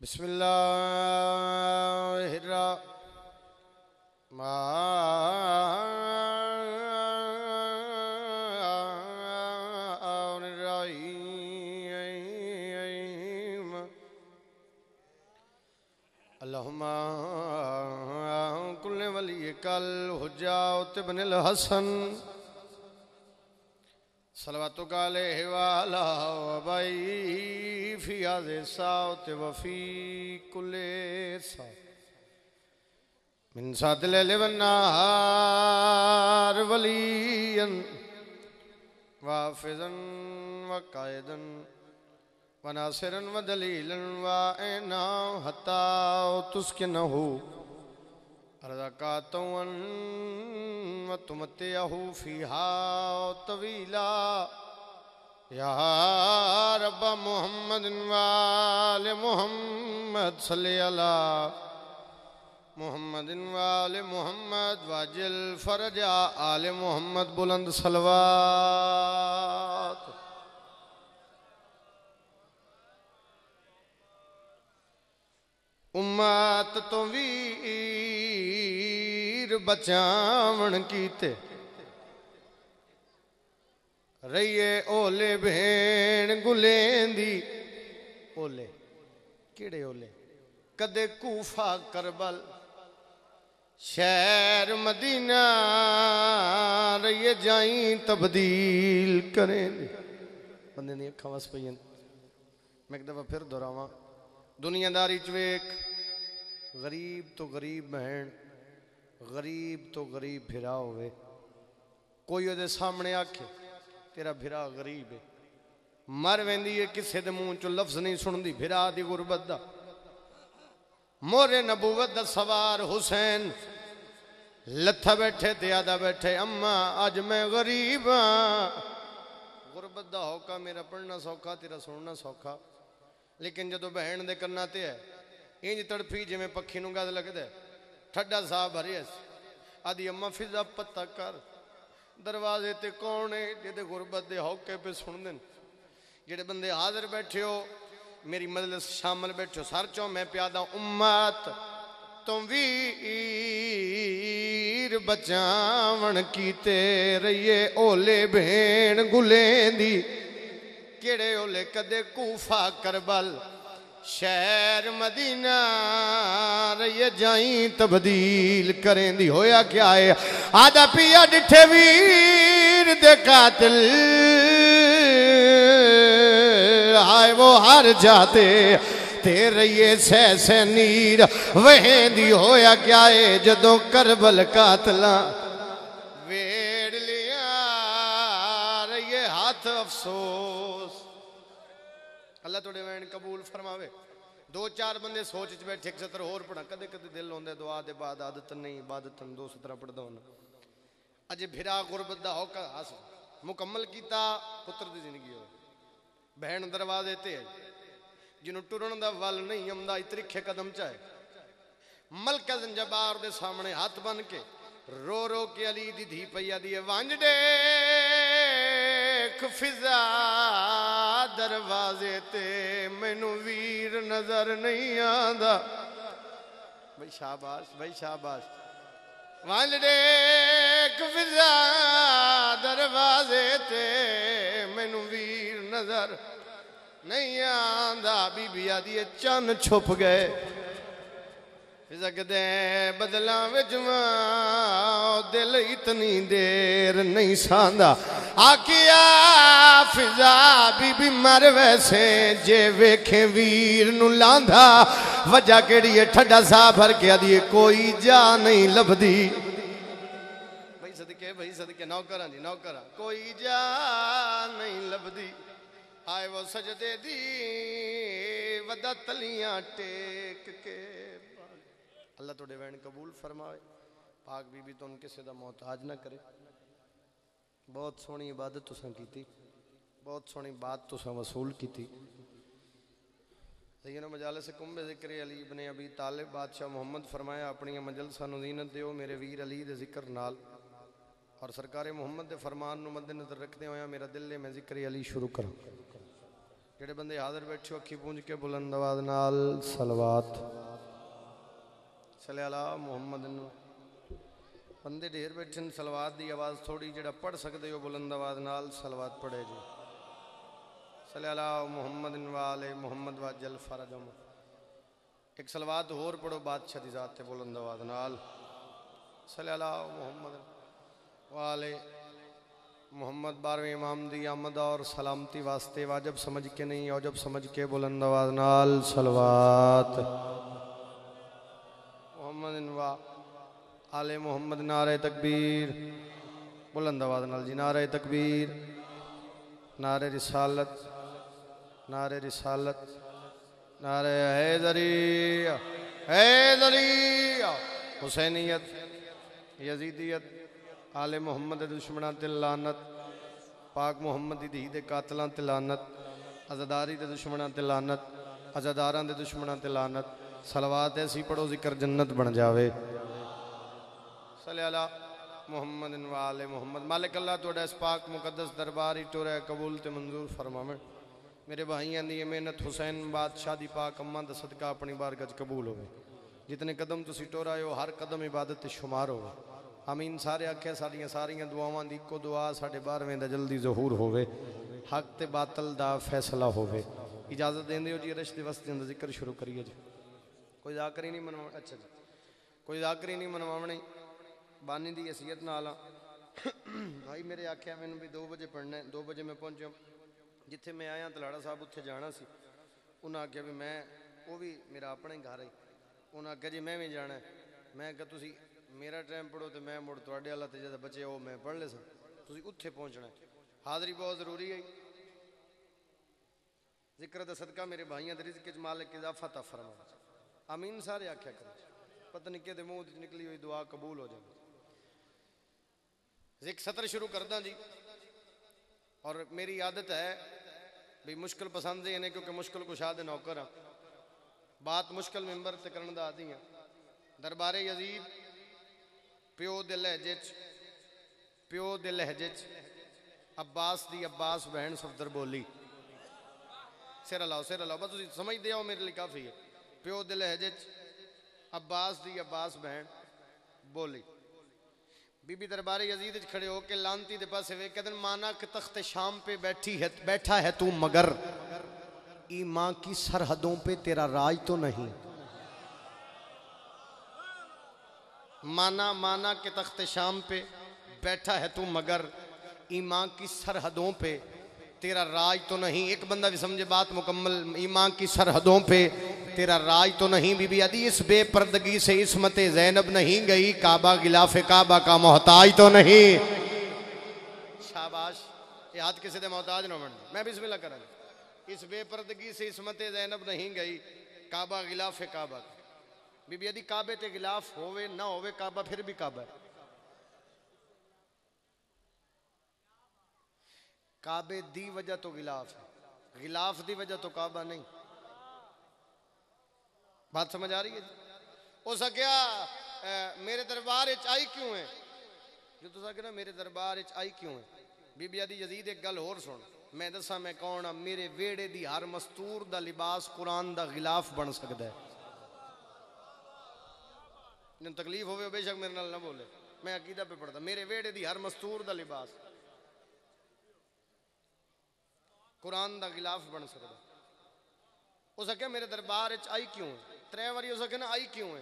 بسم الله الرحمن الرحيم اللهم كل وليك الحجة ابن الحسن صلواتك عليه وعلى آبائه في هذه الساعة وفي كل ساعة من ساعة الليل والنهار وليا وحافظا وقائدا وناصرا ودليلا وعينا حتى تسكنه أرضك طوعا وتمتعه فيها طويلا يا رب محمد وآل محمد صل على محمد وآل محمد واجل فرج آل محمد بلند صلوات امت تو ویر بچاون کیتے رہیے اولے بھین گلین دی اولے کیڑے اولے کدے کوفہ کربل شہر مدینہ رہیے جائیں تبدیل کریں دی بندے نہیں اکھا واس پہین میں ایک دفعہ پھر دہراواں دنیا داری چویک غریب تو غریب بہن غریب تو غریب بھرا ہوئے کوئی دے سامنے آکھے تیرا بھرا غریب ہے مر ویندی ہے کسے دے منہ چو لفظ نہیں سن دی بھرا دی غربت دا مورے نبوت دا سوار حسین لتھا بیٹھے تیادہ بیٹھے اماں آج میں غریب ہاں غربت دا ہوکا میرا پڑھنا سوکھا تیرا سننا سوکھا لیکن جدو بہن دے کرنا تے ہے انج تڑپی جے میں پکھی نوں گاد لگ دے ٹھڈا صاحب ہریس آدھی اماں فضا پتہ کر دروازے تے کونے جدے غربت دے ہوکے پہ سن دن جڑے بندے حاضر بیٹھے ہو میری مجلس شامل بیٹھے ہو سر چوں میں پیادہ امت تم ویر بچاون کیتے رہیے اولے بھین گلین دی کیڑے اولے کدے کوفہ کربل شہر مدینہ رہیے جائیں تبدیل کریں دی ہویا کیا ہے آدھا پیا ڈٹھے ویر دے قاتل آئے وہ ہر جاتے تیرے یہ سیسے نیر وہیں دی ہویا کیا ہے جدوں کربل قاتلاں ویڑ لیا رہیے ہاتھ افسوس اللہ توڑے وین قبول فرماوے دو چار بندے سوچ بیٹھے ایک ستر اور پڑھا کدے کدے دل ہوندے دعا دے بعد عادت نہیں عبادت دو سترہ پڑھ دو اجے بھرا غربت دا ہوکا مکمل کیتا پتر دی زندگی ہوئے بہن دروازے تے جنہوں ٹرن دا وال نہیں امدہ اترکھے قدم چاہے ملکہ زنجبار دے سامنے ہاتھ بن کے رو رو کے علی دی دھی پیا دیئے وانج دیکھ فضا دروازے تے مینوں ویر نظر نہیں آندا بھائی شاباش بھائی شاباش وانج دیکھ فضا دروازے تے مینوں ویر نظر نہیں آندا بی بی آدھی چن چھپ گئے فضا کہتے ہیں بدلاں وجماں دل اتنی دیر نہیں ساندا آکیا فضا بی بی مر ویسے جے ویکھیں ویر نو لاندھا وجہ کیڑی ہے ٹھڈا سا بھر کے آدھی کوئی جا نہیں لبدی بھائی صدقے نوکران جی نوکران کوئی جا نہیں لبدی آئے وہ سجدے دی ودا تلیاں ٹیک کے اللہ توڑے وین قبول فرمائے پاک بی بی تو ان کسے دا محتاج نہ کرے بہت سونی عبادت تو سن کی تھی بہت سونی بات تو سن وصول کی تھی زین و مجالس کمبے ذکر علی ابن ابی طالب بادشاہ محمد فرمایا اپنی مجلسہ نزینت دیو میرے ویر علی دے ذکر نال اور سرکار محمد دے فرمان نو مد نظر رکھتے ہویا میرا دل لے میں ذکر علی شروع کروں جڑے بندے حاضر بیٹھے ہو اکھی پونج کے بلند آواز نال صلوات صلی اللہ محمد. بندے ڈھیر بیٹھے صلوات دی آواز تھوڑی جڑا پڑھ سکتے ہو بلند آواز نال صلوات پڑھے جی. صلی اللہ محمد والے محمد واجل فرجم. ایک صلوات اور پڑھو بادشاہ دی ذات تے بلند آواز نال. صلی اللہ محمد والے محمد. 12ویں امام دی آمد اور سلامتی واسطے واجب سمجھ کے نہیں اوجب سمجھ کے بلند آواز نال صلوات. محمد و آل محمد. نعرہ تکبیر بلند آواز نال جی. نعرہ تکبیر نعرہ رسالت نعرہ رسالت نعرہ حیدری حیدری. حسینیت یزیدیت آل محمد دشمنان تے لعنت. پاک محمد دی دھی دے قاتلاں تے لعنت. عزاداری دے دشمنان تے لعنت. عزاداراں دے دشمنان تے لعنت. صلوات ایسی پڑھو ذکر جنت بن جاوے. صلی اللہ محمد و آل محمد. مالک اللہ توڑا اس پاک مقدس درباری ٹورے قبول تے منظور فرماویں. میرے بھائیاں دی محنت حسین بادشاہ دی پاک اماں دا صدقہ اپنی بارگاہ قبول ہوئے. جتنے قدم تسی ٹورائے ہو ہر قدم عبادت تے شمار ہوئے. آمین. سارے آکھے ساریاں دعاواں دی کو دعا ساڑھے 12ویں دا جلدی ظہور ہوئے. حق تے باطل دا فیصلہ ہوئے. اجازت دیں دیو جی رشد وسط دا ذکر شروع کریے جی. کوئی ذاکری نہیں منواؤں. اچھا جی کوئی ذاکری نہیں منواؤں نہیں بانی دی حیثیت نہ آلا. بھائی میرے آکھیا میں نے بھی 2 بجے پڑھنا ہے. 2 بجے میں پہنچا جتھے میں آیا تلاڑا صاحب اتھے جانا سی. انہاں آکھیا بھی میں وہ بھی میرا اپنا ہی گھر ہے. انہاں آکھیا جی میں بھی جانا ہے. میں کہا تسی میرا ٹائم پڑھو تو میں مڑ تواڈے اللہ تے جدے بچے ہو میں پڑھ لے سا. تسی اتھے پہنچنا ہے. حاضری بہت ضروری ہے. ذکر دا صدقہ میرے بھائیاں دے رزق وچ مالک اضافہ عطا فرمائے. آمین. سارے آکھیا کرو. پتہ نہیں کدے منہ وچ نکلی ہوئی دعا قبول ہو جائے. ذکر سطر شروع کرداں جی. اور میری عادت ہے بھی مشکل پسند ہے کیونکہ مشکل کشا دے نوکر ہاں. بات مشکل ممبر تے کرن دا عادی ہاں. دربار یزید پیو دے لہجے چ عباس دی عباس بہن صفدر بولی. سر اللہ بس تسی سمجھ دے ہو میرے لیے کافی ہے. پیو دے لہجے چ عباس دی عباس بہن بولی. بی بی دربار یزید کھڑے ہو کے لانتی دے پاسے وے کہتے ہیں مانا کہ تخت شام پہ بیٹھا ہے تو مگر ایمان کی سرحدوں پہ تیرا راج تو نہیں. مانا کہ تخت شام پہ بیٹھا ہے تو مگر ایمان کی سرحدوں پہ تیرا راج تو نہیں. ایک بندہ بھی سمجھے بات مکمل. ایمان کی سرحدوں پہ تیرا راج تو نہیں. بی بی عدی اس بے پردگی سے عصمت زینب نہیں گئی. کعبہ غلاف کعبہ کا محتاج تو نہیں. شاباش. یہ ہاتھ کسی دے محتاج نہ بن. میں بسم اللہ کرا. اس بے پردگی سے عصمت زینب نہیں گئی. کعبہ غلاف کعبہ. بی بی عدی کعبے تے غلاف ہوئے نہ ہوئے کعبہ پھر بھی کعبہ ہے. کعبے دی وجہ تو غلاف ہے. غلاف دی وجہ تو کعبہ نہیں. بات سمجھ آ رہی ہے. او سکیا میرے دربار اچ آئی کیوں ہے. جو تو سکیا نا میرے دربار اچ آئی کیوں ہے. بی بی عدی یزید ایک گل اور سن. میں دسا میں کون ہاں. میرے ویڑے دی ہر مستور دا لباس قرآن دا غلاف بن سکتا ہے. جن تکلیف ہوئے بے شک میرے نال نہ بولے. میں عقیدہ پہ پڑھتا. میرے ویڑے دی ہر مستور دا لباس قرآن دا غلاف بن سکتا. ہو سکے میرے دربار اچ آئی کیوں ہے. 3 واری ہو سکے نا آئی کیوں ہے.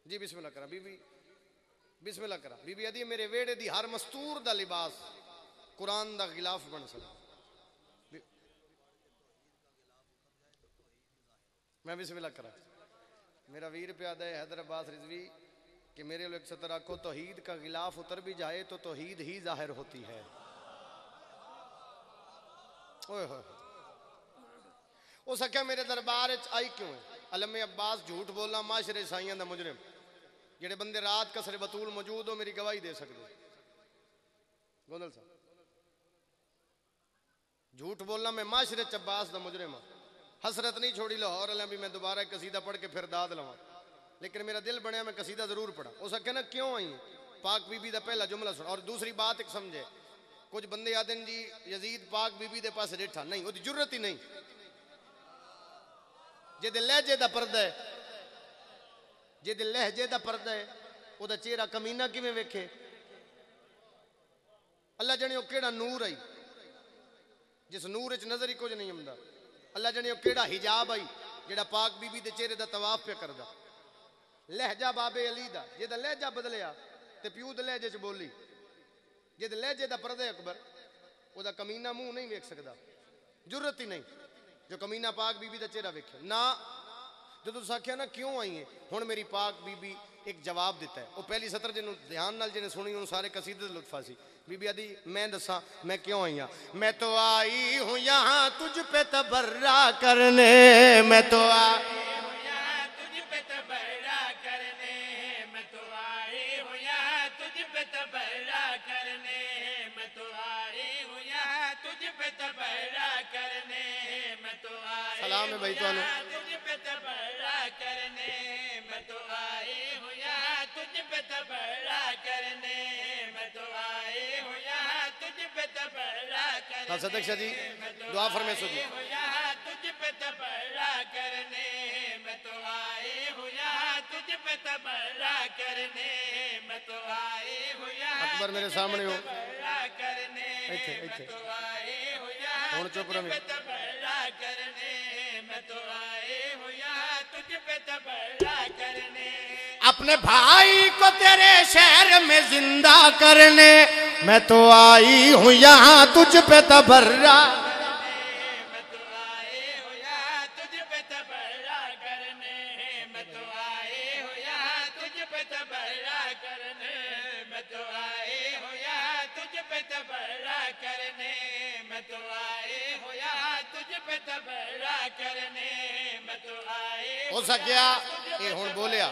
جی بسم اللہ کرا. بی بی بسم اللہ کرا. بی بی عدی میرے ویڑے دی ہر مستور دا لباس قرآن دا غلاف بن سکتا. میں بسم اللہ کرا. میرا ویر پیادہ ہے حیدر عباس رضوی کہ میرے لوگ سطر آکھو توحید کا غلاف اتر بھی جائے تو توحید ہی ظاہر ہوتی ہے. وہ سکیا میرے دربار آئی کیوں ہے. علم عباس جھوٹ بولنا معاشرے عیسائیاں دا مجرم. جڑے بندے رات کسر بطول موجود ہو میری گواہی دے سکتے. گوندل صاحب جھوٹ بولنا میں معاشرے عباس دا مجرم ہوں. حسرت نہیں چھوڑی لاہور علیہ بھی میں دوبارہ قصیدہ پڑھ کے پھر داد لواں. لیکن میرا دل بنیا میں قصیدہ ضرور پڑھا. ہو سکے نا کیوں آئی. پاک بی بی دا پہلا جملہ سن. اور دوسری بات ایک سمجھے کچھ بندے آتے ہیں جی یزید پاک بی بی دے پاس ریٹھا نہیں وہ دی جرت ہی نہیں جے دے لہجے دا پردہ ہے جے دے لہجے دا پردہ ہے وہ دا چہرہ کمینہ کیویں ویکھے اللہ جانے وہ کیڑا نور آئی جس نور اچ نظر ہی کچھ نہیں ہمدا اللہ جانے وہ کیڑا حجاب آئی جیڑا پاک بی بی دے چہرے دا طواف پہ کردا لہجہ بابے علی دا جے دا لہجہ بدلیا تے پیو دے لہجے چ بولی جے دے لہجے دا پردہ اکبر وہ دا کمینہ منہ نہیں ویکھ سکدا جرت ہی نہیں جو کمینہ پاک بی بی دا چہرہ ویکھے نا جو تو ساکھیا نا کیوں آئی ہیں ہن میری پاک بی بی ایک جواب دیتا ہے وہ پہلی سطر جنہوں دھیان نال جنہیں سنی انہوں سارے قصیدے لطفہ سی بی بی آدھی میں دسا میں کیوں آئی ہوں میں تو آئی ہوں یہاں تجھ پہ تبرہ کرنے میں تو آئی ہوں یہاں تجھ پہ تبرہ کرنے میں تو آئی ہوں یہاں تجھ پہ تبرہ کرنے میں تو آئی ہوں یہاں تجھ پہ تبرہ کرنے میں تو آئی سلام ہے بھائی تو تجھ پہ تبرہ کرنے میں تو آئی ہوں یہاں تجھ پہ تبرہ کرنے میں تو آئی ہوں یہاں تجھ پہ تبرہ کرنے صدق شاہ جی دعا فرمائے سو جی یہاں تجھ پہ تبرہ کرنے میں تو آئی ہوں یہاں تجھ پہ تبرہ کرنے میں تو آئی ہوں یہاں اکبر میرے سامنے ہو ایتھے ایتھے ہون چپ رہے اپنے بھائی کو تیرے شہر میں زندہ کرنے میں تو آئی ہوں یہاں تجھ پہ تبرہ میں تو آئی ہوں یہاں تجھ پہ تبرہ کرنے میں تو آئی ہوں یہاں تجھ پہ تبرہ کرنے میں تو آئی ہوں یہاں تجھ پہ تبرہ کرنے میں تو آئی ہوں یہاں تجھ پہ تبرہ کرنے میں تو آئی ہو سکیا یہ ہون بولیا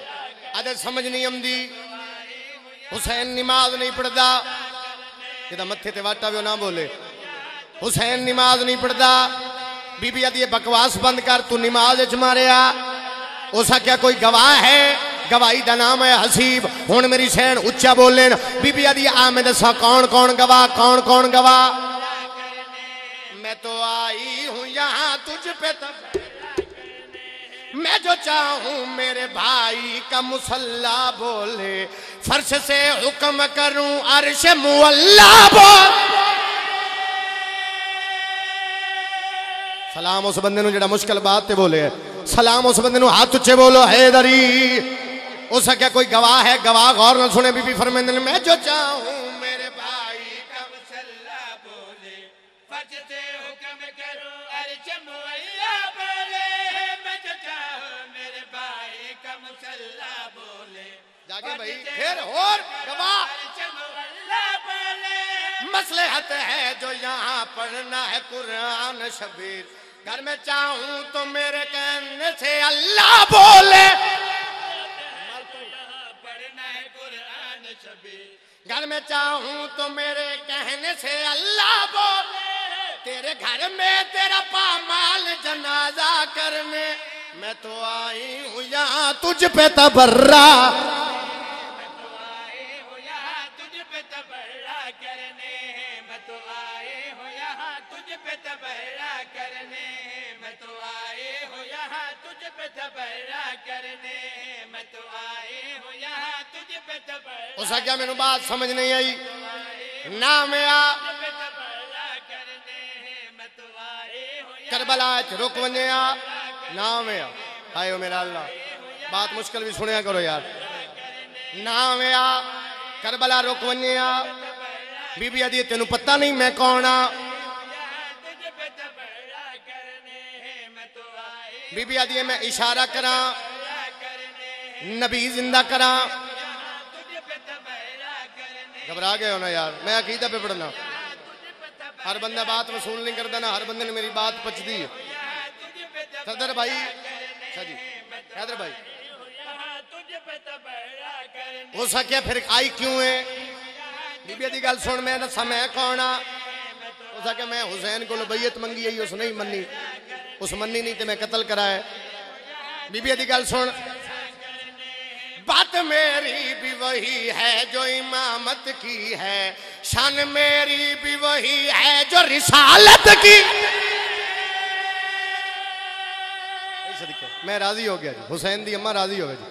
عدد سمجھ نہیں امدی حسین نماز نہیں پڑھدا جدہ متھے تے واٹا بھی نہ بولے حسین نماز نہیں پڑھدا بی بی آدھی بکواس بند کر تو نماز اچ ماریا ہو سکیا کوئی گواہ ہے گواہی دا نام ہے حسیب ہون میری سین اچھا بولیں بی بی آدھی آمد سا کون کون گواہ میں تو آئی ہوں یہاں تجھ پہ تب میں جو چاہوں میرے بھائی کا مصلی بولے فرش سے حکم کروں عرش مولا بولے سلام اس بندے نو جڑا مشکل بات تے بولے سلام اس بندے نو ہاتھ اچھے بولو حیدری ہو سکیا کوئی گواہ ہے گواہ غور نہ سنے بی بی فرمیندے نے میں جو چاہوں میرے بھائی کا مصلی بولے فرش سے حکم کروں عرش مولا بولے میں جو چاہوں میرے بھائی کا مصلی بولے جاگے بھائی پھر اور گواہ مصلحت ہے جو یہاں پڑھنا ہے قرآن شبیر گھر میں چاہوں تو میرے کہنے سے اللہ بولے گھر میں چاہوں تو میرے کہنے سے اللہ بولے تیرے گھر میں تیرا پامال جنازہ کرنے میں تو آئی ہوں یہاں تجھ پہ تبرہ میں تو آئی ہوں یہاں تجھ پہ تبرہ کرنے میں تو آئی ہوں یہاں تجھ پہ تبرہ کرنے میں تو آئی ہوں یہاں تجھ پہ تبرہ کرنے میں تو آئی ہوں یہاں تجھ پہ تبرہ اس کیا میں نے بات سمجھ نہیں آئی نام آ کربلا رک ونجے آ نام آ آئیو میرا اللہ بات مشکل بھی سنیا کرو یار نام آ کربلا رک ونجے آ بی بی آدھی تینوں پتہ نہیں میں کون آ بی بی آدھی میں اشارہ کراں نبی زندہ کراں گھبرا گئے ہونا یار میں عقیدہ پہ پڑھنا ہر بندہ بات وصول نہیں کرتا نا ہر بندے نے میری بات پچ دی صدر بھائی جی حیدر بھائی ہو سکیا پھر آئی کیوں ہے بی بی دی گل سن میں دسا میں کون ہاں ہو سکیا میں حسین کو بیعت منگی ہے اس نہیں منی اس منی نہیں تے میں قتل کرا ہے بی بی دی گل سن بات میری بھی وہی ہے جو امامت کی ہے شان میری بھی وہی ہے جو رسالت کی. میں راضی ہو گیا جی, حسین دی اماں راضی ہو گیا جی.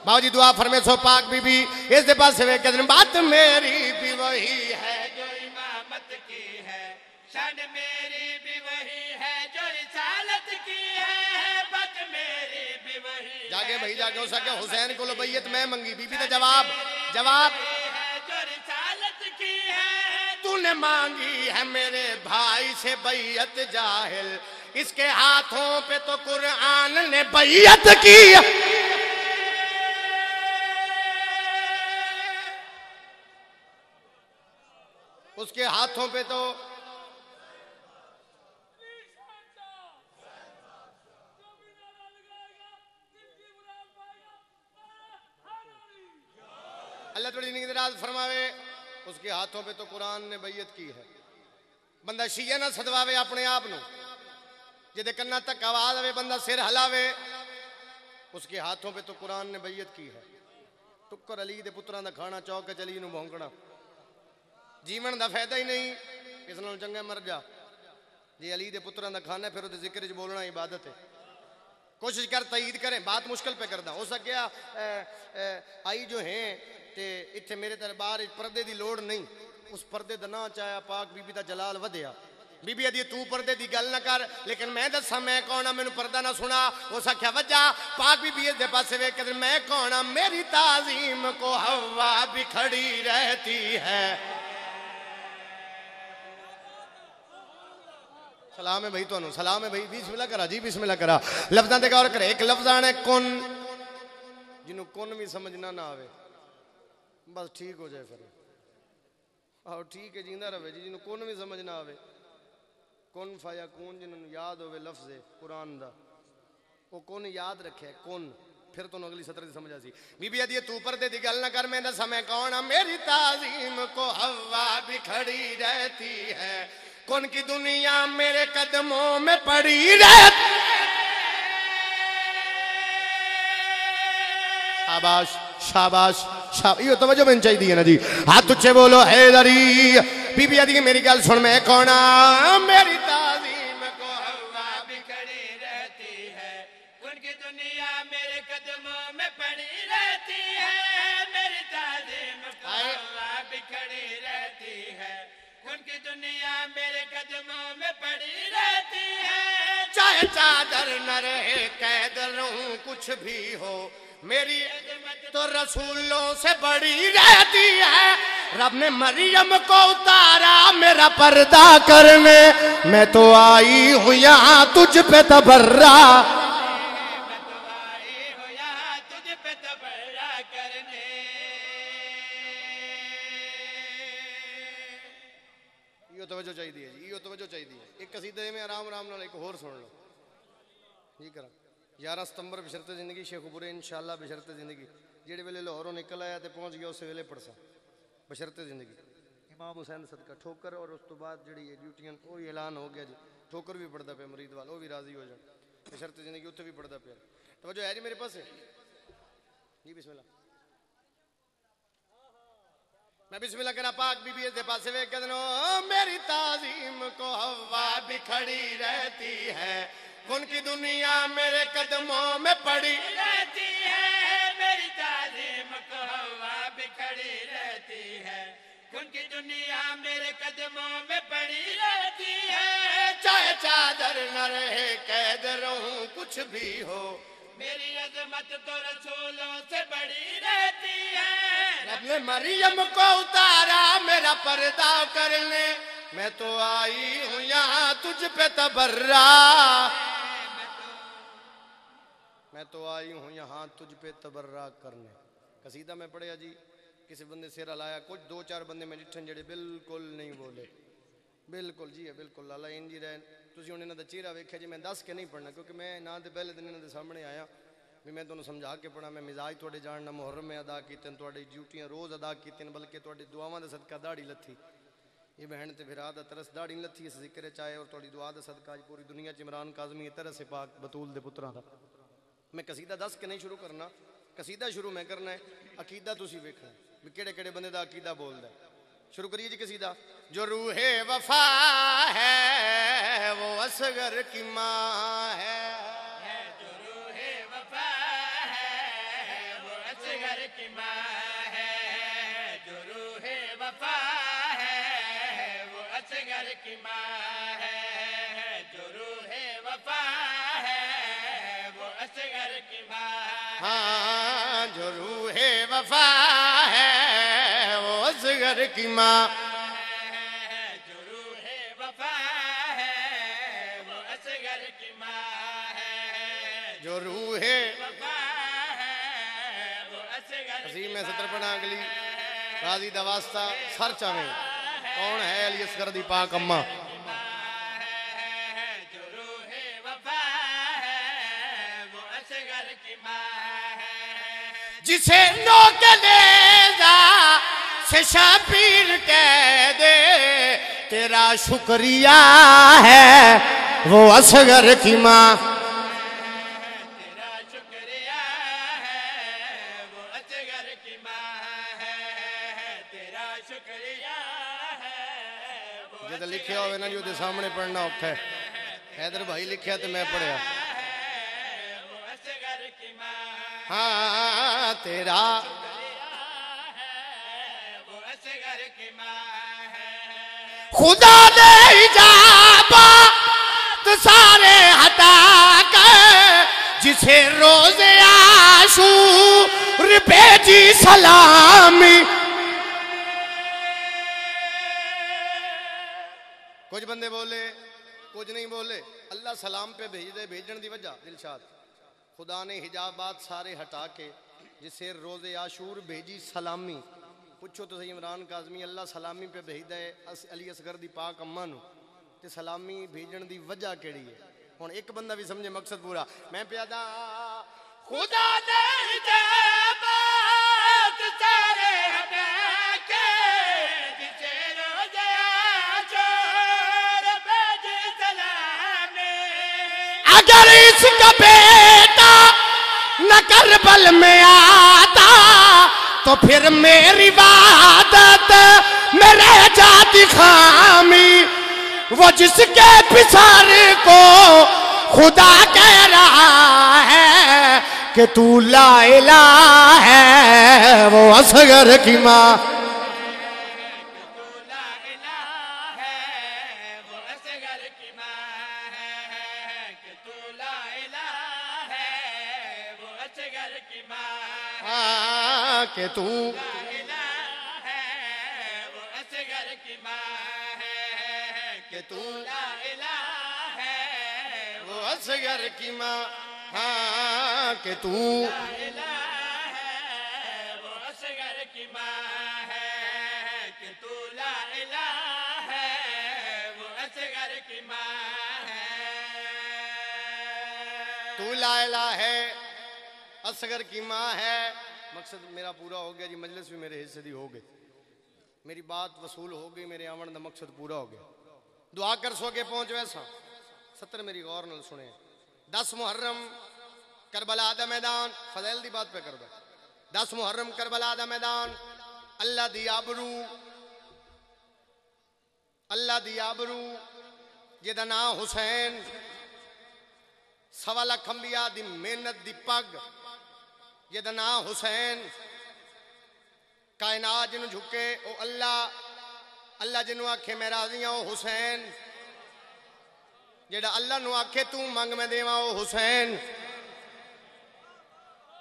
باو جی دعا فرمے سو پاک بی بی اس دے پاس سے کہتے ہیں بات میری بھی وہی ہے جو امامت کی ہے, شان میری بھی وہی ہے جو رسالت کی ہے, بات میری بھی وہی جاگے بھائی جاگے ہو سکے حسین کو لو بیعت میں منگی بی بی دا جواب ہے جو رسالت کی ہے. تو نے مانگی ہے میرے بھائی سے بیعت جاہل, اس کے ہاتھوں پہ تو قرآن نے بیعت کی. اس کے ہاتھوں پہ تو اللہ تھوڑی زندگی دراز فرماوے, اس کے ہاتھوں پہ تو قرآن نے بیعت کی ہے. بندہ شیعہ نہ صدواوے اپنے آپ نو, جدے کنہ تک آواز آوے بندہ سر ہلاوے, اس کے ہاتھوں پہ تو قرآن نے بیعت کی ہے. ٹکر علی دے پتران دا کھانا چوک چلی نو بھونکنا, جیون دا فائدہ ہی نہیں, اس نال چنگا مر جا. جی علی دے پتران دا کھانا ہے پھر وہ ذکر جو بولنا عبادت ہے. کوشش کر تائید کریں, بات مشکل پہ کردہ ہو سکیا آئی جو ہیں تے اتھے میرے دربار پردے دی لوڑ نہیں, اس پردے دا نا چاہیا پاک بی بی دا جلال ودیا. بی بی ادھی تو پردے دی گل نہ کر, لیکن میں دسا میں کونا میں پردہ نہ سنا. ہو سکیا وجہ پاک بی بی دے پاس وے کہ میں کونا میری تعظیم کو ہوا بھی کھڑی رہتی ہے. سلام ہے بھائی تو انہوں, سلام ہے بھائی, بسم اللہ کرا جی, بسم اللہ کرا. لفظاں دے غور کرے, ایک لفظاں ہے کن, جنہوں کن بھی سمجھنا نہ آوے بس ٹھیک ہو جائے پھر. آؤ ٹھیک ہے جیندہ رہے جی, جنہوں کن بھی سمجھنا آوے. کن فایا کون جنہوں یاد ہوئے لفظ قرآن دا, وہ کن یاد رکھے کن, پھر تو اگلی سطر دی سمجھا سی. بی بی ادھی تو پردے دی گل نہ کر, میں دسا میں کون, میری تعظیم کو ہوا بھی کھڑی رہتی ہے. کن کی دنیا میرے قدموں میں پڑی رہتی. شاباش شاباش شاباش, یہ توجہ میں چاہیے دی ہے نا جی. ہاتھ تجھے بولو حیدری. بی بی ادھی میری گل سن, میں کونا میری تعظیم کو ہوا بھی کھڑی رہتی ہے, ان کی دنیا میرے قدموں میں پڑی رہتی ہے. میری تعظیم کو ہوا بھی کھڑی رہتی ہے, ان کی دنیا میرے قدموں میں پڑی رہتی ہے. چاہے چادر نہ رہے قید رہوں کچھ بھی ہو, میری عظمت تو رسولوں سے بڑی رہتی ہے. رب نے مریم کو اتارا میرا پردہ کرنے, میں تو آئی ہوں یہاں تجھ پہ تبرہ. میں تو آئی ہوں یہاں تجھ پہ تبرہ کرنے. یہ توجہ چاہیے دی ہے جی, یہ توجہ چاہیے دی ہے. ایک قصیدے میں آرام آرام نال ایک اور سن لو جی کرا. 11 ستمبر بشرط زندگی شیخ برے انشاءاللہ بشرط زندگی, جیڑے ویلے لاہوروں نکل آیا تے پہنچ گیا اس ویلے پڑسا بشرط زندگی. امام حسین صدقہ ٹھوکر, اور اس تو بعد جڑی ڈیوٹیاں وہی اعلان ہو گیا جی. ٹھوکر بھی پڑھدا پیا مرید والا, وہ بھی راضی ہو جان. بشرط زندگی اتنے بھی پڑھدا پیا. توجہ ہے جی میرے پاس جی, بسم اللہ. میں بسم اللہ کرا, پاک بی بی دے پاس وے کہندنو میری تعظیم کو ہوا بھی کھڑی رہتی ہے, ان کی دنیا میرے قدموں میں پڑی رہتی ہے. میری تعظیم کو ہوا بھی کھڑی رہتی ہے, ان کی دنیا میرے قدموں میں پڑی رہتی ہے. چاہے چادر نہ رہے قید رہوں کچھ بھی ہو, میری عظمت تو رسولوں سے بڑی رہتی ہے. رب نے مریم کو اتارا میرا پردہ کرنے, میں تو آئی ہوں یہاں تجھ پہ تبرہ. میں تو آئی ہوں یہاں تجھ پہ تبرہ کرنے. قصیدہ میں پڑھیا جی, کسی بندے سیرہ لایا, کچھ 2-4 بندے میں ڈٹھن جڑے بالکل نہیں بولے. بالکل جی ہے بالکل اللہ انجی رہن. تسی انہیں دا چہرہ ویکھیا جی, میں دس کے نہیں پڑھنا کیونکہ میں نہ دے پہلے دن انہاں دے سامنے آیا بھی میں تانوں سمجھا کے پڑھا. میں مزاج تواڈے جاننا, محرم میں ادا کیتے, تواڈی ڈیوٹیاں روز ادا کیتے, بلکہ تواڈی دعاواں دے صدقہ داڑھی لتھی. یہ بہن تے بھرا دا ترس داڑھی نہیں لتھی, اس ذکر چاہے اور تواڈی دعا دا صدقہ اج پوری دنیا چ عمران کاظمی طرح سے پاک بطول دے پتراں دا. میں قصیدہ دس کے نہیں شروع کرنا, قصیدہ شروع میں کرنا ہے. عقیدہ تسی ویکھنا بھی کیڑے کیڑے بندے دا عقیدہ بولدا ہے. شروع کریے جی قصیدہ. جو روح وفا ہے وہ اصغر کی ماں ہے. جو روح وفا ہے وہ اصغر کی ماں ہے. جو روح وفا ہے وہ اصغر کی ماں ہے. جو روح وفا ہے وہ اصغر کی ماں. ہاں جو روح وفا ہے وہ اصغر کی ماں. جو روح وفا ہے وہ اصغر کی ماں ہے. جو روح وفا ہے وہ اصغر کی عظیم ہے ستر پڑھا اگلی راضی دواستا سر چاہیں کون ہے علی اصغر دی پاک اماں. ہے. جو روح وفا ہے وہ اصغر کی ماں ہے. جسے نوک نیزہ سے شبیر کہہ دے تیرا شکریہ ہے وہ اصغر کی ماں. تیرا شکریہ ہے وہ اصغر کی ماں ہے. تیرا شکریہ ہے وہ جدہ لکھیا ہوئے نا جو دے سامنے پڑھنا اوکھا ہے. حیدر بھائی لکھیا تو میں پڑھیا. وہ اصغر کی ماں ہاں تیرا ہے وہ اصغر کی ماں ہے. خدا نے اجابت سارے ہٹا کر جسے روز عاشور بھیجی سلامی. کچھ بندے بولے کچھ نہیں بولے. اللہ سلام پہ بھیج دے. بھیجن دی وجہ دلشاد خدا نے حجابات سارے ہٹا کے جسے روز عاشور بھیجی سلامی. پوچھو تو صحیح عمران کاظمی اللہ سلامی پہ بھیج دے علی اصغر دی پاک اماں نو تے سلامی بھیجن دی وجہ کیڑی ہے. ہن ایک بندہ بھی سمجھے مقصد پورا. میں پیادا خدا نے اجابت سارے ہٹا کے جسے روز عاشور بھیجی سلامی. اگر اس کا بیٹا نہ کربل میں آتا تو پھر میری وعدت میں رہ جاتی خامی. وہ جس کے پسر کو خدا کہہ رہا ہے کہ تو لا الہ ہے وہ اصغر کی ماں. تو لا الہ ہے وہ اصغر کی ماں ہے. کہ تو لا الہ ہے وہ اصغر کی ماں ہے. ہاں کہ تو لا الہ ہے وہ اصغر کی ماں ہے. کہ تو لا الہ ہے وہ وہ اصغر کی ماں. ہاں کہ تو لا الہ ہے وہ اصغر کی ماں ہے. کہ تو لا الہ ہے وہ اصغر کی ماں ہے. تو لا الہ ہے اصغر کی ماں ہے. مقصد میرا پورا ہو گیا جی. مجلس بھی میرے حصے دی ہو گئی. میری بات وصول ہو گئی. میرے آمن دا مقصد پورا ہو گیا. دعا کر سو کے پہنچ ویسا 70 میری غور نال سنے. 10 محرم کربلا دا میدان فضیل دی بات پہ کر دے. 10 محرم کربلا دا میدان اللہ دی آبرو اللہ دی آبرو جدا نام حسین 1.25 لاکھ انبیاء دی محنت دی پگ جدا نام حسین. کائنات جنوں جھکے او اللہ جنوں آکھے میں راضی ہوں حسین. جیڑا اللہ نو آکھے تو منگ میں دیواں او حسین.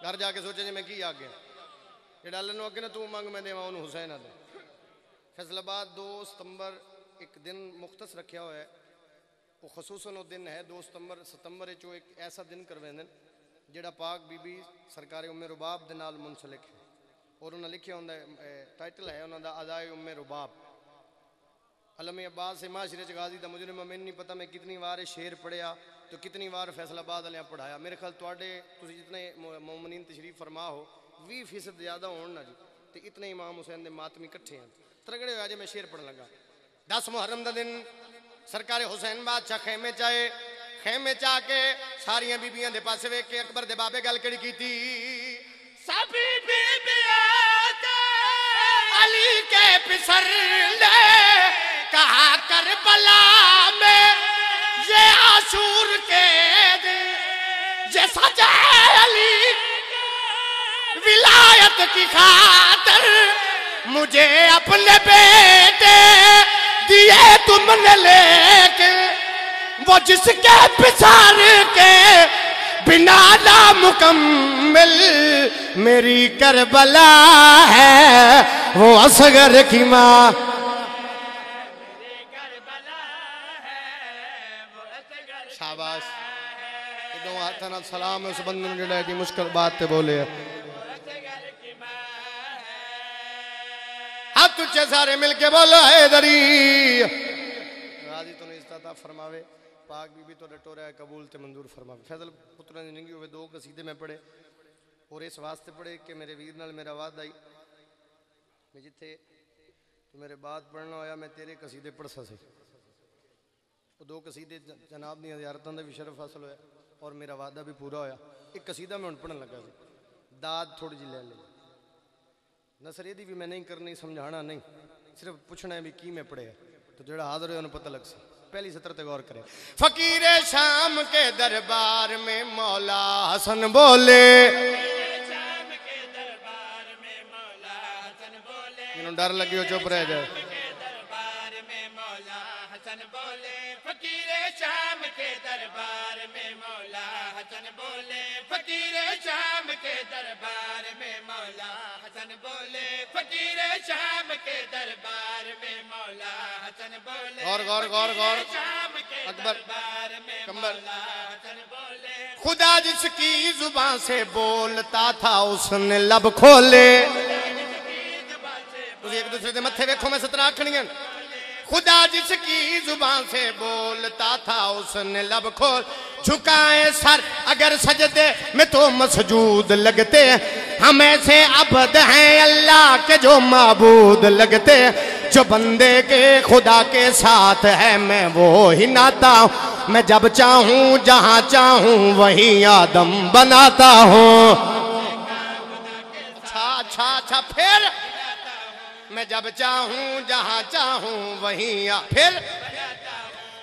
گھر جا کے سوچے جی میں کی آگیا. جیڑا اللہ نو آکھے نا تو منگ میں دیواں انہوں حسین آدھے. فیصل آباد 2 ستمبر ایک دن مختص رکھیا ہوا ہے. وہ خصوصاً وہ دن ہے 2 ستمبر چو ایک ایسا دن کروے دن جیڑا پاک بی بی سرکار ام رباب دے نال منسلک ہے. اور انہوں نے لکھیا ہوں ٹائٹل ہے انہوں دا ادائے ام رباب. علم عباس سے معاشرے غازی دا مجرم. میں نہیں پتہ میں کتنی بار شعر پڑھیا تو کتنی بار فیصل آباد علیہ پڑھایا. میرے خیال تسی جتنے مومنین تشریف فرما ہو 20% زیادہ ہون نا جی تو اتنے امام حسین دے ماتمی کٹھے ہیں. ترگڑے ہوئے آجے میں شعر پڑھ لگا. 10 محرم دا دن سرکار حسین بادشاہ خیمے چاہے. خیمے چاہ کے ساریاں بیبیاں دے پاسے ویک کے اکبر دے بابے گل کڑی کی تھی. سبھی بیبیاں دے علی علی کے پسر لے کہا کربلا میں یہ عاشور کے دن یہ سجا علی ولایت کی خاطر مجھے اپنے بیٹے دیے تم نے لے کے وہ جس کے پسر کے بنا نامکمل میری کربلا ہے وہ اصغر کی ماں شاباش دو ہاتھاں سلام اس بندے نے جڑا دی مشکل بات تے بولے ہاتھ اچھے سارے مل کے بولو حیدری راضی تو نہیں استعطا فرماوے پاک بی بی تو ڈٹو رہا ہے قبول تے منظور فرماوے فیضل پترہ ننگی ہوئے دو قصیدے میں پڑھے اور اس واسطے پڑھے کہ میرے ویر نال میرا وعدہ آئی میں جتھے تو میرے بات پڑھنا ہویا میں تیرے قصیدے پڑھ سا سے وہ دو قصیدے جناب دی زیارتاں دے بھی شرف حاصل ہویا اور میرا وعدہ بھی پورا ہویا ایک قصیدہ میں ان پڑھن لگا سی داد تھوڑی جی لے لے نصر یہ دی بھی میں نہیں کرنی سمجھانا نہیں صرف پوچھنا ہے بھی کی میں پڑھے تو جڑا حاضر ہے انہوں پتہ لگ سی پہلی سطر تے غور کریں فقیر شام کے دربار میں مولا حسن بولے شام کے دربار میں مولا حسن بولے انہوں ڈر لگی ہو چپ رہ جائے دربار میں مولا حسن بولے فقیر شام کے دربار میں مولا حسن بولے فقیر شام کے دربار میں مولا حسن بولے فقیر شام کے دربار میں مولا حسن بولے غور شام کے اکبر دربار میں کمبر مولا حسن بولے خدا جس کی زبان سے بولتا تھا اس نے لب کھولے ایک دوسرے دے متھے ویکھو میں سترہ آکھنیاں خدا جس کی زبان سے بولتا تھا اس نے لب کھول جھکائیں سر اگر سجدے میں تو مسجود لگتے ہم ایسے عبد ہیں اللہ کے جو معبود لگتے جو بندے کے خدا کے ساتھ ہے میں وہی ناتا ہوں میں جب چاہوں جہاں چاہوں وہیں آدم بناتا ہوں اچھا پھر میں جب چاہوں جہاں چاہوں وہیں پھر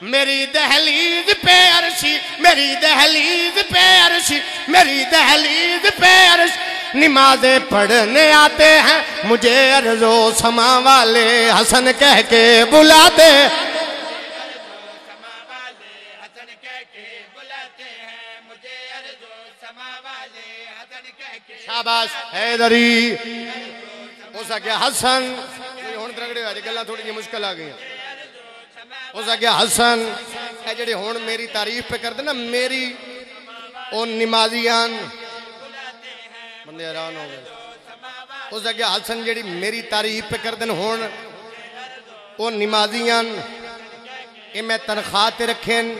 میری دہلیز پہ عرشی میری دہلیز پہ عرشی میری دہلیز پہ عرشی نمازیں پڑھنے آتے ہیں مجھے عرض و سما والے حسن کہہ کے بلاتے شاباش حیدری ہو سکیا حسن ہون ترگڑے ہوئے گلہ تھوڑی جی مشکل آگئی ہو سکیا حسن اے جڑے ہون میری تعریف پہ کر دینا میری او نمازیان بندے حیران ہو گئے ہو سکیا حسن جڑی میری تعریف پہ کر دینا ہون او نمازیان اے میں تنخواہ تے رکھیں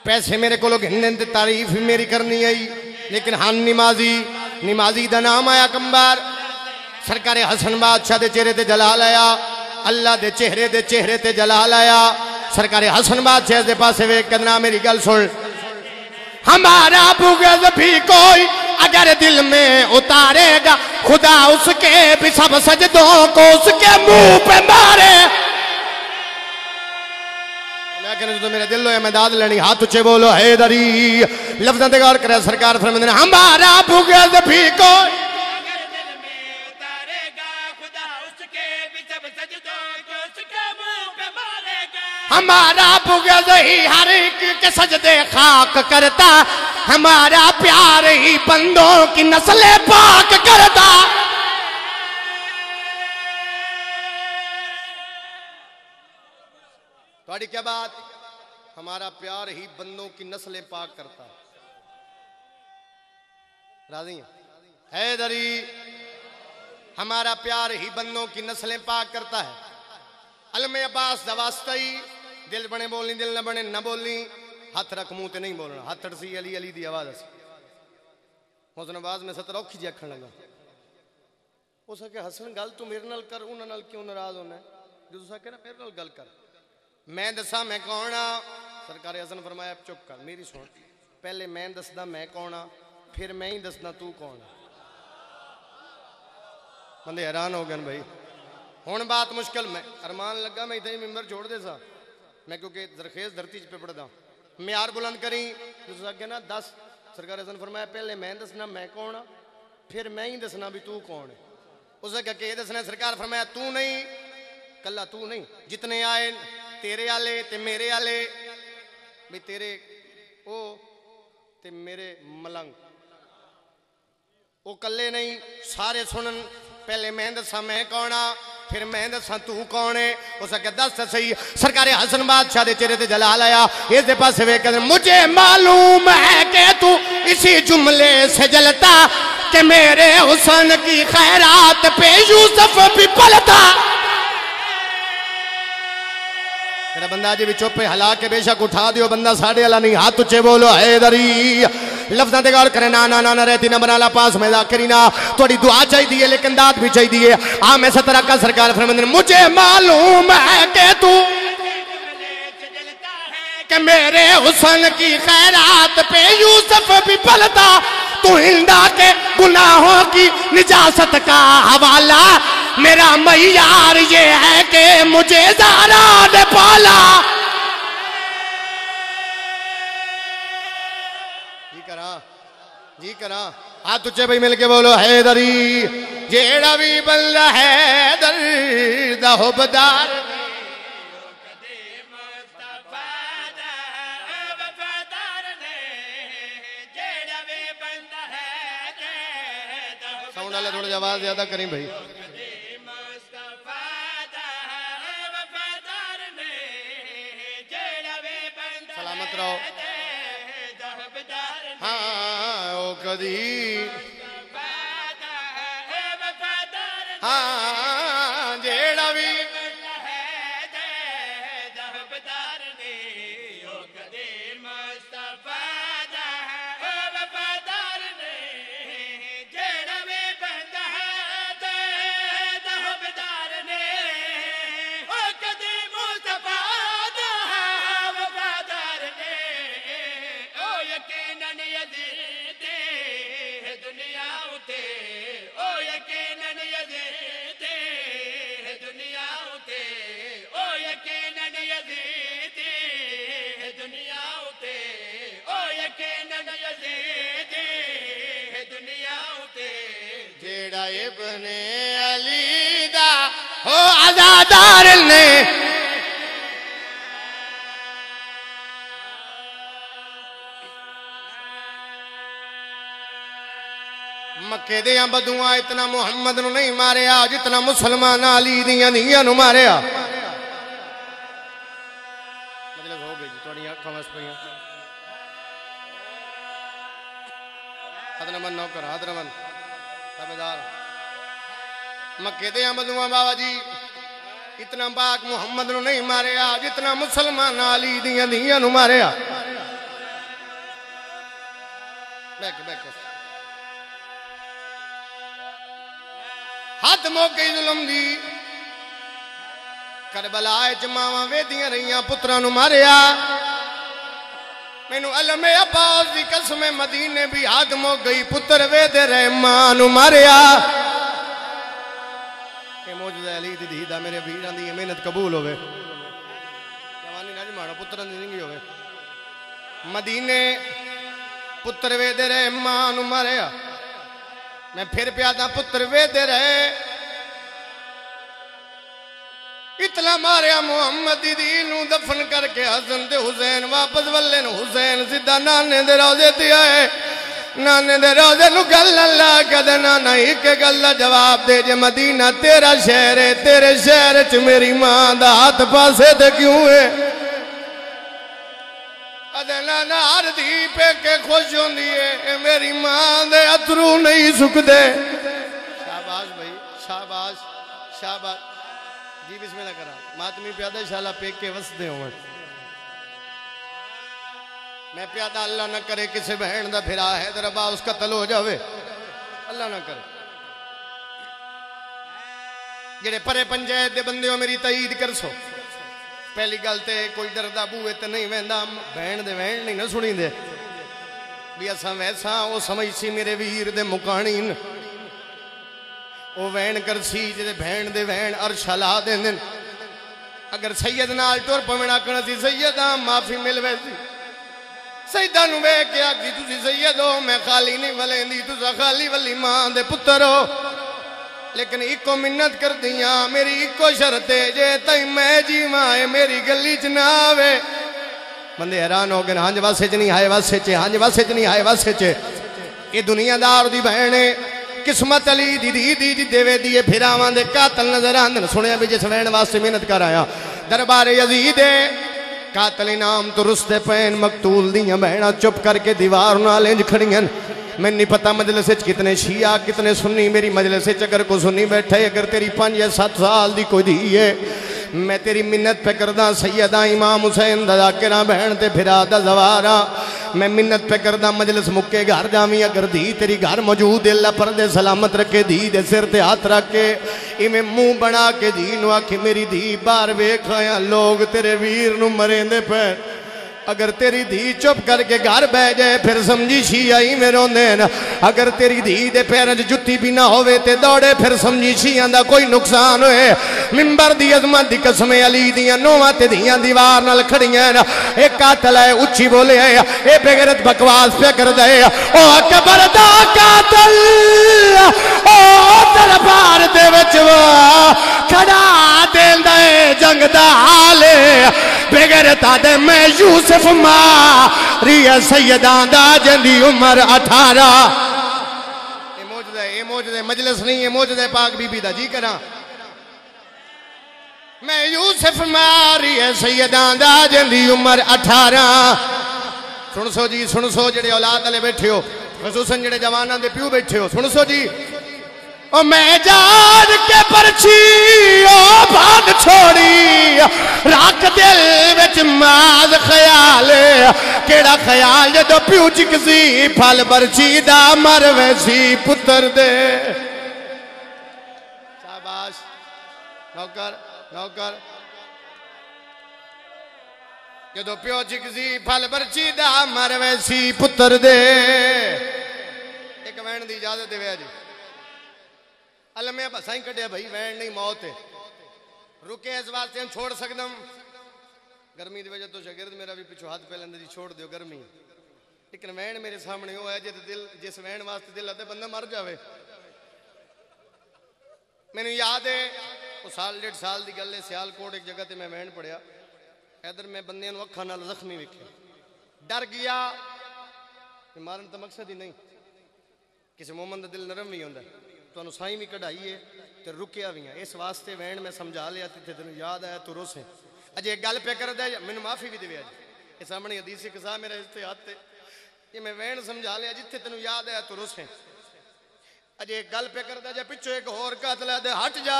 پیسے میرے کو لوگ ہندن تے تعریف میری کرنی آئی لیکن ہاں نمازی دا نام آیا کمبار سرکار حسن بادشاہ دے چہرے تے جلال آیا اللہ دے چہرے تے جلال آیا سرکار حسن بادشاہ دے پاسے وے کہنا میری گل سن ہمارا بغض بھی کوئی اگر دل میں اتارے گا خدا اس کے بھی سب سجدوں کو اس کے منہ پہ مارے لیکن تو میرے دل ہوئے میں داد لینی ہاتھ اچھے بولو حیدری لفظاں تے غور کرے سرکار فرماتے ہیں ہمارا بغض بھی کوئی اگر دل میں اتارے گا خدا اس کے بھی سب سجدوں کو اس کے منہ پہ مارے گا ہمارا بغض ہی ہر ایک کے سجدے خاک کرتا ہمارا پیار ہی بندوں کی نسل پاک کرتا توڑی کیا بات ہمارا پیار ہی بندوں کی نسل پاک کرتا راضی ہیں حیدری ہمارا پیار ہی بندوں کی نسلیں پاک کرتا ہے علم عباس دواستائی دل بنے بولنی دل نہ بنے نہ بولنی ہاتھ رکھ منہ تے نہیں بولنا ہاتھ رسی علی علی دی آواز اسی حسن آواز میں ستر اوکھی جی اکھن لگا ہو سکے حسن گل تو میرے نال کر انہاں نال کیوں ناراض ہونا ہے جو سکے نا میرے نال گل کر میں دسا میں کونا سرکار حسن فرمایا چپ کر میری سن پہلے میں دسدا میں کونا پھر میں ہی دسنا تو کون بندے حیران ہو گئے بھائی ہون بات مشکل میں ارمان لگا میں اتنے ممبر چھوڑ دے سا میں کیونکہ زرخیز دھرتی پہ پڑھتا ہوں معیار بلند کریں تو سکے نا 10 سرکار حسن فرمایا پہلے میں دسنا میں کون ہاں پھر میں ہی دسنا بھی تو کون ہے اسے کہا کہ یہ دسنا سرکار فرمایا تو نہیں کلا تو نہیں جتنے آئے تیرے آلے تے میرے آلے بھی تیرے او تے میرے ملنگ او کلے نہیں سارے سنن پہلے میں دسا میں کون ہاں پھر میں دسا تو کون ہے اسے کہا دس صحیح سرکار حسن بادشاہ دے چہرے تے جلال آیا اس دے پاس وے کہ مجھے معلوم ہے کہ تو اسی جملے سے جلتا کہ میرے حسن کی خیرات پہ یوسف بھی پلتا میرا بندہ جی بھی چوپے ہلا کے بے شک اٹھا دیو بندہ ساڑھے اللہ نہیں ہاتھ اچھے بولو حیدری لفظاں دے غور کرے نا رہتی نہ بنا لا پاس میں ذاکری نا تھوڑی دعا چاہی دیئے لیکن داد بھی چاہی دیئے میں سترہ کا سرکار فرمندن مجھے معلوم ہے کہ تو کہ میرے حسن کی خیرات پہ یوسف بھی پلتا تو ہندا کے گناہوں کی نجاست کا حوالہ میرا معیار یہ ہے کہ مجھے زہرا نے پالا جی کرا ہاتھ اچھے بھائی مل کے بولو حیدری جیڑا بھی بندہ حیدر دا حبدار ساؤنڈ والا تھوڑا آواز زیادہ کریں بھائی سلامت رہو ہاں او کدی ہاں جیڑا بھی جیڑا ابن علی دا ہو عزادار نے مکے دیاں بدوآں اتنا محمد نو نہیں ماریا جتنا مسلمان علی دیاں دیاں نو ماریا مطلب ہو گئی توڑی آنکھاں وس پہیاں حضرمن نوکر حضرمن تابدار مکے دیاں بدوآں بابا جی اتنا پاک محمد نو نہیں ماریا جتنا مسلمان علی دیاں دیاں نو ماریا بیک حد موقعی ظلم دی کربلا جماواں ویدیاں رہیاں پتراں نو ماریا مینو علم عباس دی قسم مدینے بھی حد موقعی پتر وید رحمان نو ماریا کہ موجودہ علی دی دیدہ میرے بھیران دی محنت قبول ہوئے جوانی نہ جمانا پتران دی زندگی ہوئے مدینے پتر وید رحمان نو ماریا میں پھر پیادا پتر ویدے رہے اتنا ماریا محمد دی نو دفن کر کے حسن دے حسین واپس ولے نو حسین سدھا نانے دے روزے دیا ہے نانے دے روزے نو گل اللہ کدے نانا ہی کے گل جواب دے جے مدینہ تیرا شہر ہے تیرے شہر چ میری ماں دا ہاتھ پاسے دے کیوں ہے نانا ہر دی پہ کے خوش ہوں دیئے میری ماں دے اترو نہیں سکھ دے شاباش بھائی شاباش شاباش جی بسم اللہ کرا ماتمی پیادہ انشاءاللہ پہ کے وسدے ہوں میں پیادہ اللہ نہ کرے کسی بہن دا پھرا ہے در ابا اس قتل ہو جاوے اللہ نہ کرے جڑے پرے پنجائت دے بندے ہو میری تائید کر سو پہلی گلتے کوئی دردہ بوئے تے نہیں ویندہ بہن دے وین نہیں نہ سنی دے بھی ایسا ویسا وہ سمجھ سی میرے ویر دے مکانین وہ وین کرسی جدے بہن دے وین عرش ہلا دین دن اگر سید نال ٹور پوینا کرنا سی سیدہ معافی مل ویسی سیدہ نو بے کیا کہ تسی سید ہو میں خالی نہیں ولین دی تسا خالی ولی ماں دے پتر ہو لیکن ایک کو منت کر دیاں میری ایک کو شرط ہے جے تائی میں جی ماں میری گلی چناوے بندے حیران ہو گئے ہانج واسے چ نہیں آئے واسے چے ہانج واسے چ نہیں آئے واسے چے یہ دنیا دار دی بہنے قسمت علی دی دیوے دیئے پھراوان دے قاتل نظر آندن سنیا بھی جس وین واسے محنت کر آیا دربار یزید قاتل نام تو رستے پین مقتول دیاں بہنا چپ کر کے دیوار نالیں کھڑیاں میں نہیں پتا مجلس سے کتنے شیعہ کتنے سنی میری مجلس سے اگر کو سنی بیٹھے اگر تیری 5 یا 7 سال دی کوئی دی ہے میں تیری منت پہ کردہ سیدہ امام حسین دا ذاکرہ بہن تے پھرا دا زوارہ میں منت پہ کردہ مجلس مکے گھر جامی اگر دی تیری گھر موجود اللہ پردے سلامت رکھے دی دے سر تے ہاتھ رکھے میں منہ بنا کے دی نو آکھی میری دی بار ویکھایا لوگ تیرے ویر نو مریں دے پہ اگر تیری دھی چپ کر کے گھر بہ جائے پھر سمجھی شیعہ میں روندے نا اگر تیری دھی دے پیرنج جتی بھی نہ ہوئے تے دوڑے پھر سمجھی شیعہ دا کوئی نقصان ہوئے منبر دی عظمت دی قسم علی دیاں نوہ تے دیاں دیوار نال کھڑیاں نا ایک قاتل ہے اچھی بولے ہے اے بغیرت بکواس پہ کر دے او اکبر دا قاتل او دربار دے وچوا کھڑا دین دے جنگ دا حالے بغیرتا دے میں یوسف ماری سیدان دا جندی عمر 18 اے موجدہ مجلس نہیں ہے موجدہ پاک بی بی دا جی کرا میں یوسف ماری سیدان دا جندی عمر 18 سن سو جی سن سو جڑے اولاد علیہ بیٹھے ہو خصوصاً جڑے جوانان دے پیو بیٹھے ہو سن سو جی او میں جان کے پرچی او بھاگ چھوڑی راک دل وچ ماز خیال کیڑا خیال جدو پیو چکسی پھل برچی دا مر ویسی پتر دے شاباش نوکر نوکر جدو پیو چکسی پھل برچی دا مر ویسی پتر دے ایک وین دی اجازت دے ویا جی اللہ میں بسائیں کٹے بھائی وین نہیں موت ہے رکے اس واسطے ہم چھوڑ سکدم گرمی دی وجہ تو شاگرد میرا بھی پچھو ہاتھ پہلے اندر چھوڑ دیو گرمی لیکن وین میرے سامنے ہوا ہے جس وین واسطے دل آتے بندہ مر جاوے میں نے یاد ہے وہ سال 1.5 سال دی گلے سیال کوٹ ایک جگہ تے میں وین پڑیا ادھر میں بندے نو اکھاں نال زخمی ویکھے ڈر گیا مارن تو مقصد ہی نہیں کسی مومن دا دل نرم بھی ہوندا تو انہوں سائیں بھی کڑھائی ہے تو رکیا بھی ہیں اس واسطے وین میں سمجھا لیا تھے تنہوں یاد آیا تو روسیں اجھے ایک گل پہ کر دے میں نے معافی بھی دے آج اس سامنے حدیث کے ساتھ میرا استعاد تے یہ میں وین سمجھا لیا جتھے تنہوں یاد آیا تو روسیں اجھے ایک گل پہ کر دے جا پچھو ایک اور قاتل ہے دے ہٹ جا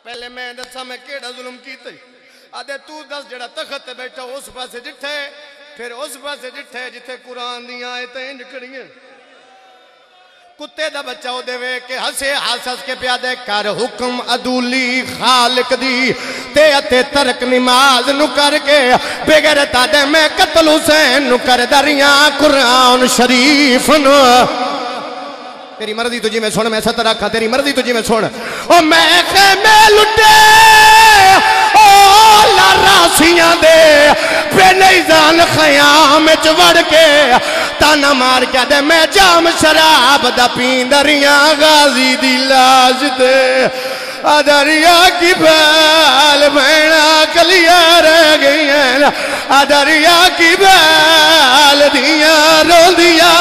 پہلے میں دسا میں کیڑا ظلم کیتے آدھے تو دس جڑا تخت بیٹھا اس پاسے جٹھے پھر اس پاسے جٹھے جتھے قرآن دی آیتیں انج کھڑیاں کتے دا بچہ ہو دے وے کہ ہسے حاسس کے پیادے کر حکم عدولی خالق دی تے اتے ترک نماز نو کر کے بغیرتا دے میں قتل حسین نو کر دریاں قرآن شریف نو تیری مرضی تجھی میں سن میں ستر رکھا تیری مرضی تجھی میں سن او میں خیمے لٹے او لاراسیاں دے پہ نیزان خیام چوڑ کے تانا مار کیا دے میں جام شراب دا پین دریاں غازی دی لاش دے دریا کی بیل بینہ کلیاں رہ گئی ہیں دریا کی بیل دیاں رو دیا